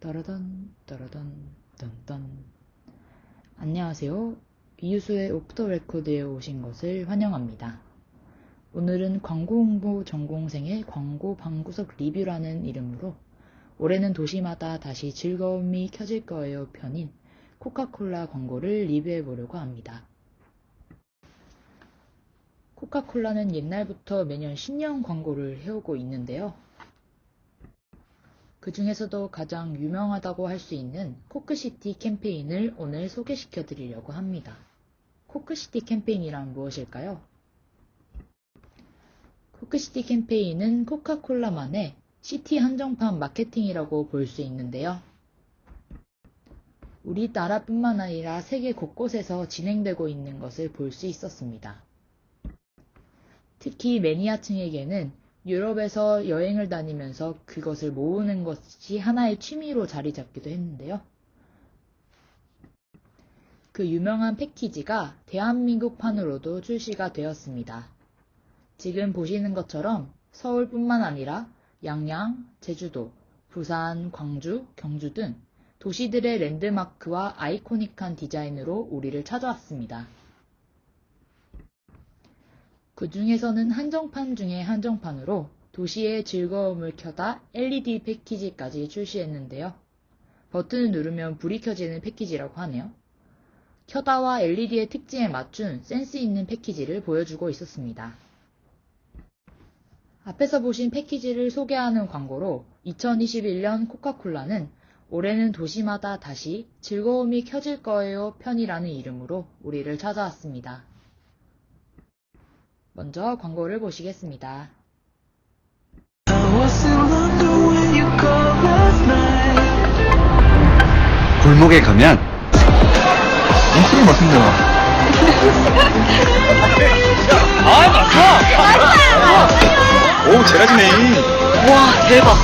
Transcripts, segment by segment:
따라단 따라단 딴딴. 안녕하세요. 이유수의 오프 더 레코드에 오신 것을 환영합니다. 오늘은 광고 홍보 전공생의 광고 방구석 리뷰라는 이름으로 올해는 도시마다 다시 즐거움이 켜질 거예요 편인 코카콜라 광고를 리뷰해 보려고 합니다. 코카콜라는 옛날부터 매년 신년 광고를 해오고 있는데요. 그 중에서도 가장 유명하다고 할 수 있는 코크시티 캠페인을 오늘 소개시켜 드리려고 합니다. 코크시티 캠페인이란 무엇일까요? 코크시티 캠페인은 코카콜라만의 시티 한정판 마케팅이라고 볼 수 있는데요. 우리나라뿐만 아니라 세계 곳곳에서 진행되고 있는 것을 볼 수 있었습니다. 특히 매니아층에게는 유럽에서 여행을 다니면서 그것을 모으는 것이 하나의 취미로 자리 잡기도 했는데요. 그 유명한 패키지가 대한민국판으로도 출시가 되었습니다. 지금 보시는 것처럼 서울뿐만 아니라 양양, 제주도, 부산, 광주, 경주 등 도시들의 랜드마크와 아이코닉한 디자인으로 우리를 찾아왔습니다. 그 중에서는 한정판 중에 한정판으로 도시의 즐거움을 켜다 LED 패키지까지 출시했는데요. 버튼을 누르면 불이 켜지는 패키지라고 하네요. 켜다와 LED의 특징에 맞춘 센스 있는 패키지를 보여주고 있었습니다. 앞에서 보신 패키지를 소개하는 광고로 2021년 코카콜라는 올해는 도시마다 다시 즐거움이 켜질 거예요 편이라는 이름으로 우리를 찾아왔습니다. 먼저 광고를 보시겠습니다. 골목에 가면 엄청 맛있네요. 아 맞어! 오 제라지네. 와, 대박.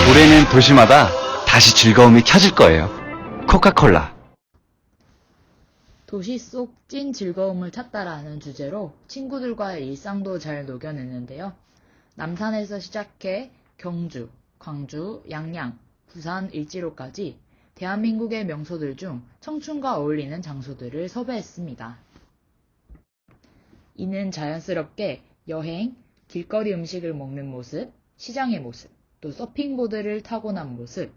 올해는 도시마다 다시 즐거움이 켜질 거예요. 코카콜라. 도시 속 찐 즐거움을 찾다라는 주제로 친구들과의 일상도 잘 녹여냈는데요. 남산에서 시작해 경주, 광주, 양양, 부산, 일지로까지 대한민국의 명소들 중 청춘과 어울리는 장소들을 섭외했습니다. 이는 자연스럽게 여행, 길거리 음식을 먹는 모습, 시장의 모습, 또 서핑보드를 타고 난 모습,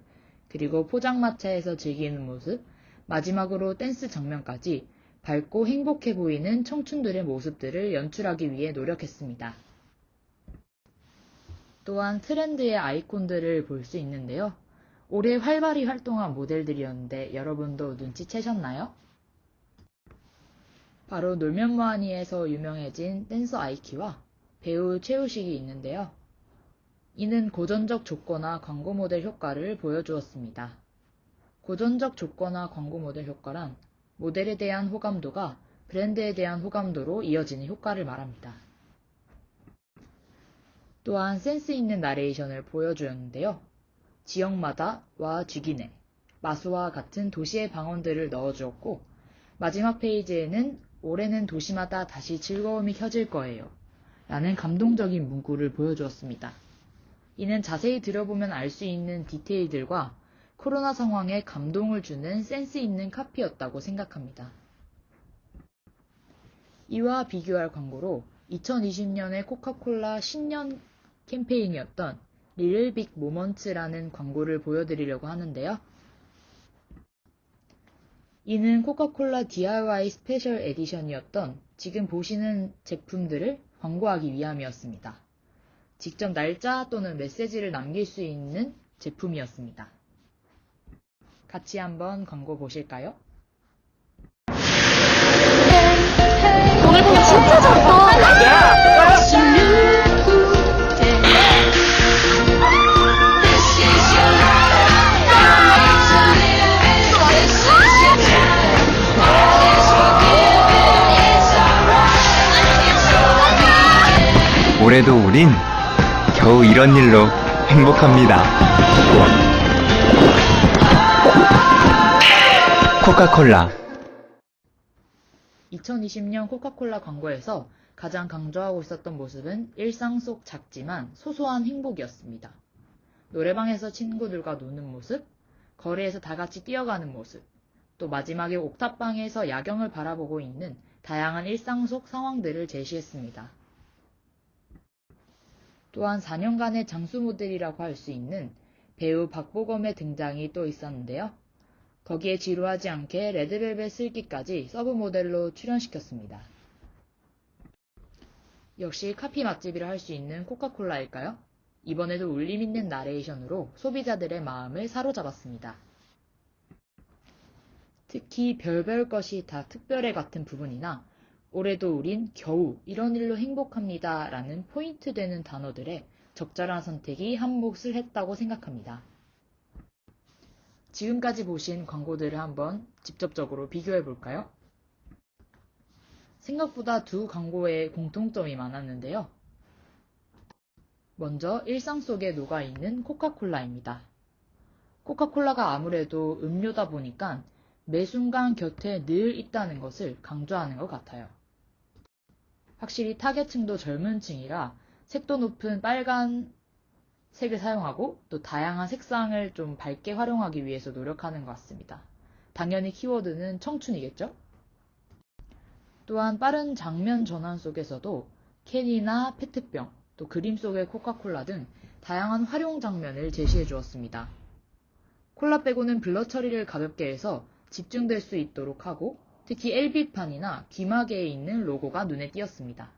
그리고 포장마차에서 즐기는 모습, 마지막으로 댄스 장면까지 밝고 행복해 보이는 청춘들의 모습들을 연출하기 위해 노력했습니다. 또한 트렌드의 아이콘들을 볼 수 있는데요. 올해 활발히 활동한 모델들이었는데 여러분도 눈치채셨나요? 바로 놀면 뭐하니에서 유명해진 댄서 아이키와 배우 최우식이 있는데요. 이는 고전적 조커나 광고 모델 효과를 보여주었습니다. 고전적 조커나 광고 모델 효과란 모델에 대한 호감도가 브랜드에 대한 호감도로 이어지는 효과를 말합니다. 또한 센스 있는 나레이션을 보여주었는데요. 지역마다 와 쥐기네, 마수와 같은 도시의 방언들을 넣어주었고 마지막 페이지에는 올해는 도시마다 다시 즐거움이 켜질 거예요 라는 감동적인 문구를 보여주었습니다. 이는 자세히 들여보면 알 수 있는 디테일들과 코로나 상황에 감동을 주는 센스 있는 카피였다고 생각합니다. 이와 비교할 광고로 2020년의 코카콜라 신년 캠페인이었던 리틀 빅 모먼츠라는 광고를 보여드리려고 하는데요. 이는 코카콜라 DIY 스페셜 에디션이었던 지금 보시는 제품들을 광고하기 위함이었습니다. 직접 날짜 또는 메시지를 남길 수 있는 제품이었습니다. 같이 한번 광고 보실까요? 오늘 보기 진짜 좋다. 올해도 우린 겨우 이런 일로 행복합니다. 코카콜라. 2020년 코카콜라 광고에서 가장 강조하고 있었던 모습은 일상 속 작지만 소소한 행복이었습니다. 노래방에서 친구들과 노는 모습, 거리에서 다 같이 뛰어가는 모습, 또 마지막에 옥탑방에서 야경을 바라보고 있는 다양한 일상 속 상황들을 제시했습니다. 또한 4년간의 장수 모델이라고 할 수 있는 배우 박보검의 등장이 또 있었는데요. 거기에 지루하지 않게 레드벨벳 슬기까지 서브 모델로 출연시켰습니다. 역시 카피 맛집이라 할 수 있는 코카콜라일까요? 이번에도 울림있는 나레이션으로 소비자들의 마음을 사로잡았습니다. 특히 별별 것이 다 특별해 같은 부분이나 올해도 우린 겨우 이런 일로 행복합니다 라는 포인트 되는 단어들에 적절한 선택이 한 몫을 했다고 생각합니다. 지금까지 보신 광고들을 한번 직접적으로 비교해 볼까요? 생각보다 두 광고에 공통점이 많았는데요. 먼저 일상 속에 녹아있는 코카콜라입니다. 코카콜라가 아무래도 음료다 보니까 매 순간 곁에 늘 있다는 것을 강조하는 것 같아요. 확실히 타겟층도 젊은 층이라 색도 높은 빨간 색을 사용하고 또 다양한 색상을 좀 밝게 활용하기 위해서 노력하는 것 같습니다. 당연히 키워드는 청춘이겠죠? 또한 빠른 장면 전환 속에서도 캔이나 페트병, 또 그림 속의 코카콜라 등 다양한 활용 장면을 제시해 주었습니다. 콜라 빼고는 블러 처리를 가볍게 해서 집중될 수 있도록 하고 특히 LB판이나 귀마개에 있는 로고가 눈에 띄었습니다.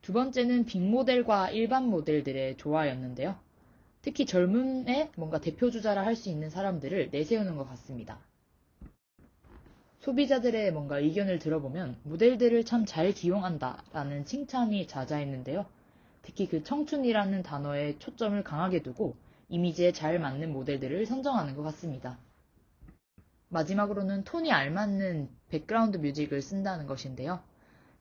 두 번째는 빅모델과 일반 모델들의 조화였는데요. 특히 젊음의 뭔가 대표주자라 할 수 있는 사람들을 내세우는 것 같습니다. 소비자들의 뭔가 의견을 들어보면 모델들을 참 잘 기용한다 라는 칭찬이 자자했는데요. 특히 그 청춘이라는 단어에 초점을 강하게 두고 이미지에 잘 맞는 모델들을 선정하는 것 같습니다. 마지막으로는 톤이 알맞는 백그라운드 뮤직을 쓴다는 것인데요.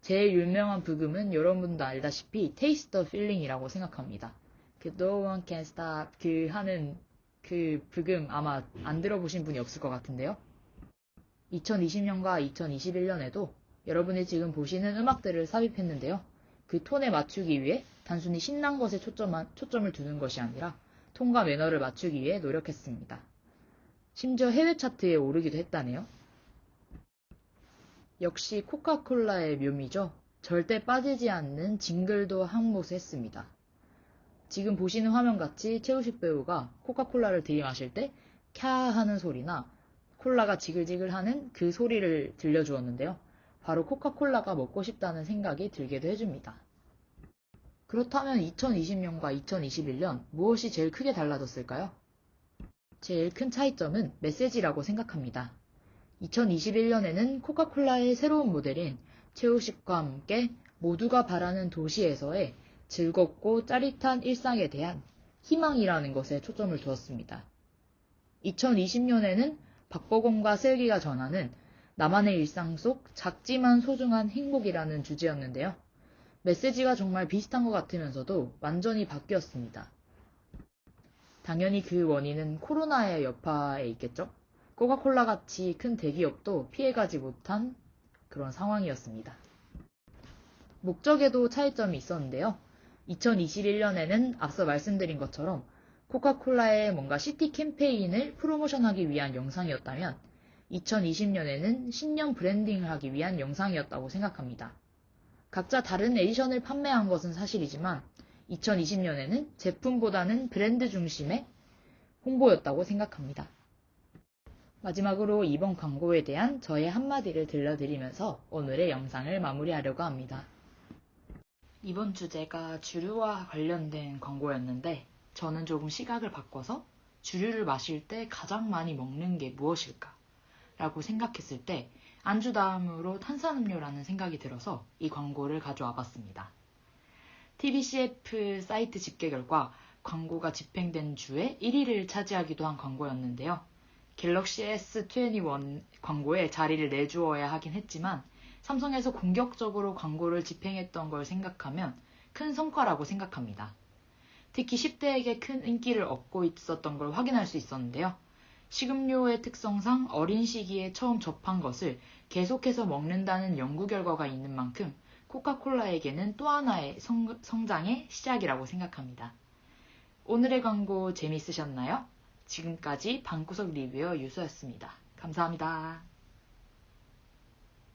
제일 유명한 부금은 여러분도 알다시피 Taste the Feeling이라고 생각합니다. 그 No One Can Stop 하는 그 부금 아마 안 들어보신 분이 없을 것 같은데요. 2020년과 2021년에도 여러분이 지금 보시는 음악들을 삽입했는데요. 그 톤에 맞추기 위해 단순히 신난 것에 초점을 두는 것이 아니라 톤과 매너를 맞추기 위해 노력했습니다. 심지어 해외 차트에 오르기도 했다네요. 역시 코카콜라의 묘미죠. 절대 빠지지 않는 징글도 한몫 했습니다. 지금 보시는 화면같이 최우식 배우가 코카콜라를 들이마실 때 캬 하는 소리나 콜라가 지글지글하는 그 소리를 들려주었는데요. 바로 코카콜라가 먹고 싶다는 생각이 들게도 해줍니다. 그렇다면 2020년과 2021년 무엇이 제일 크게 달라졌을까요? 제일 큰 차이점은 메시지라고 생각합니다. 2021년에는 코카콜라의 새로운 모델인 최우식과 함께 모두가 바라는 도시에서의 즐겁고 짜릿한 일상에 대한 희망이라는 것에 초점을 두었습니다. 2020년에는 박보검과 슬기가 전하는 나만의 일상 속 작지만 소중한 행복이라는 주제였는데요. 메시지가 정말 비슷한 것 같으면서도 완전히 바뀌었습니다. 당연히 그 원인은 코로나의 여파에 있겠죠? 코카콜라 같이 큰 대기업도 피해가지 못한 그런 상황이었습니다. 목적에도 차이점이 있었는데요. 2021년에는 앞서 말씀드린 것처럼 코카콜라의 뭔가 시티 캠페인을 프로모션하기 위한 영상이었다면 2020년에는 신년 브랜딩을 하기 위한 영상이었다고 생각합니다. 각자 다른 에디션을 판매한 것은 사실이지만 2020년에는 제품보다는 브랜드 중심의 홍보였다고 생각합니다. 마지막으로 이번 광고에 대한 저의 한마디를 들려드리면서 오늘의 영상을 마무리하려고 합니다. 이번 주제가 주류와 관련된 광고였는데 저는 조금 시각을 바꿔서 주류를 마실 때 가장 많이 먹는 게 무엇일까? 라고 생각했을 때 안주 다음으로 탄산음료라는 생각이 들어서 이 광고를 가져와 봤습니다. TBCF 사이트 집계 결과 광고가 집행된 주에 1위를 차지하기도 한 광고였는데요. 갤럭시 S21 광고에 자리를 내주어야 하긴 했지만 삼성에서 공격적으로 광고를 집행했던 걸 생각하면 큰 성과라고 생각합니다. 특히 10대에게 큰 인기를 얻고 있었던 걸 확인할 수 있었는데요. 식음료의 특성상 어린 시기에 처음 접한 것을 계속해서 먹는다는 연구 결과가 있는 만큼 코카콜라에게는 또 하나의 성장의 시작이라고 생각합니다. 오늘의 광고 재밌으셨나요? 지금까지 방구석 리뷰어 유수였습니다. 감사합니다.